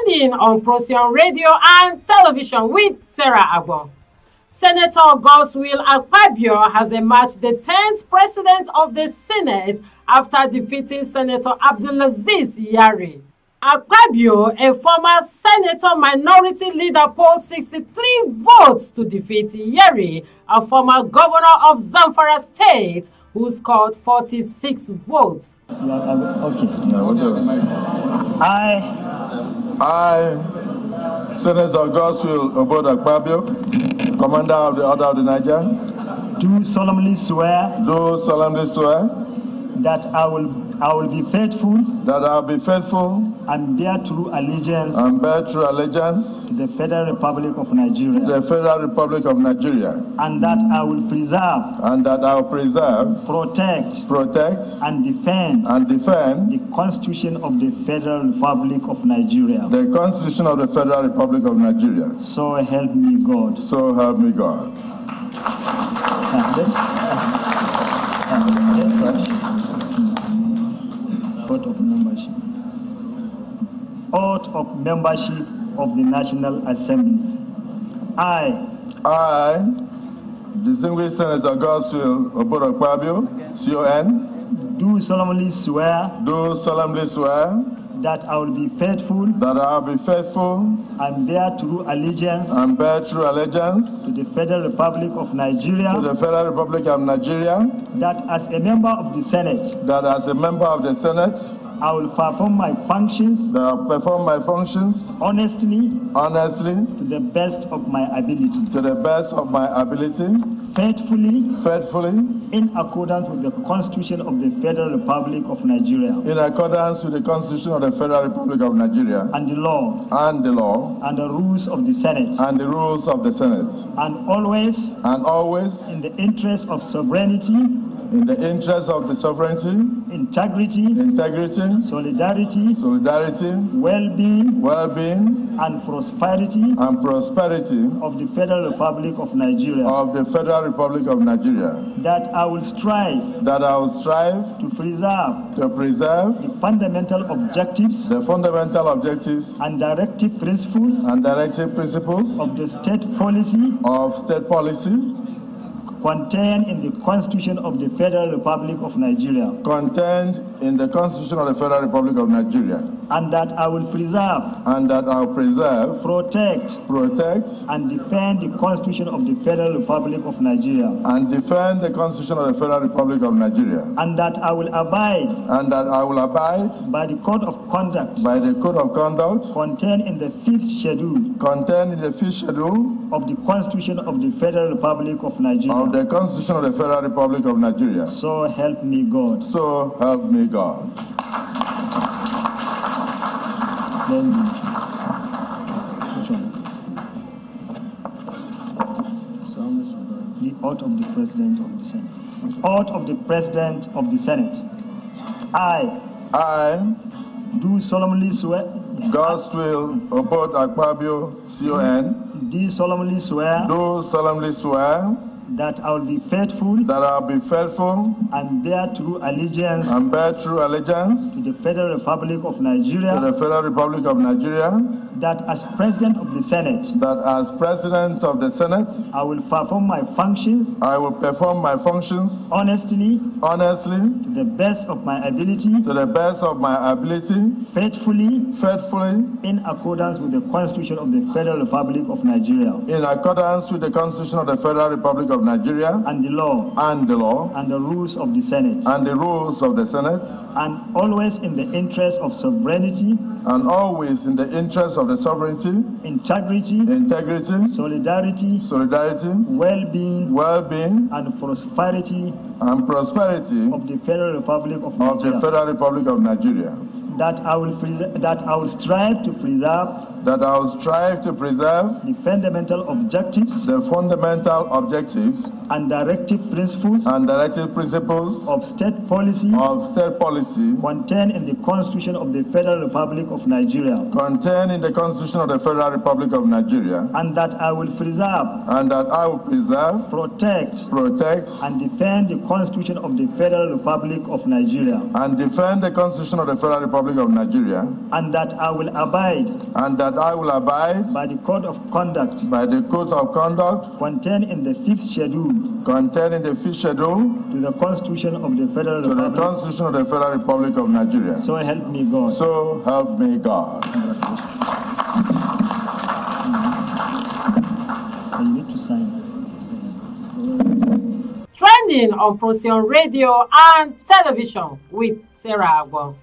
in on Procyon Radio and Television with Sarah Agbon. Senator Godswill Akpabio has emerged the 10th President of the Senate after defeating Senator Abdulaziz Yari. Akpabio, a former Senator Minority Leader, polled 63 votes to defeat Yari, a former Governor of Zamfara State, who scored 46 votes. Okay. I, Senator Godswill Akpabio, Commander of the Order of the Niger, do solemnly swear that I will be faithful and bear true allegiance to the Federal Republic of Nigeria, and that I will preserve, protect and defend the Constitution of the Federal Republic of Nigeria. So help me God. Oath of membership of the National Assembly. I, distinguished Senator Godswill Akpabio, CON, do solemnly swear that I will be faithful and bear true allegiance to the Federal Republic of Nigeria, that as a member of the Senate, I will perform my functions honestly to the best of my ability, faithfully in accordance with the Constitution of the Federal Republic of Nigeria, and the law and the rules of the Senate, and always in the interest of sovereignty, integrity, solidarity, well-being, and prosperity of the Federal Republic of Nigeria, that I will strive to preserve the fundamental objectives and directive principles of the state policy contained in the Constitution of the Federal Republic of Nigeria. And that I will preserve, protect, and defend the Constitution of the Federal Republic of Nigeria. And that I will abide, by the code of conduct, contained in the fifth schedule, of the Constitution of the Federal Republic of Nigeria. So help me God. The oath of the President of the Senate. Oath of the President of the Senate. I do solemnly swear. Godswill Akpabio, CON, do solemnly swear that I will be faithful and bear true allegiance to the Federal Republic of Nigeria, that as President of the Senate, I will perform my functions honestly to the best of my ability, faithfully in accordance with the Constitution of the Federal Republic of Nigeria, and the law and the rules of the Senate, and always in the interest of sovereignty, integrity, solidarity, well-being, and prosperity of the Federal Republic of Nigeria. That I will strive to preserve that I will strive to preserve the fundamental objectives and directive principles of state policy contained in the Constitution of the Federal Republic of Nigeria, and that I will preserve, protect, and defend the Constitution of the Federal Republic of Nigeria, and that I will abide, by the code of conduct, contained in the fifth schedule, to the Constitution of the Federal Republic of Nigeria. So help me God. So help me God. You need to sign. Trending on Procyon Radio and Television with Sarah Agbo.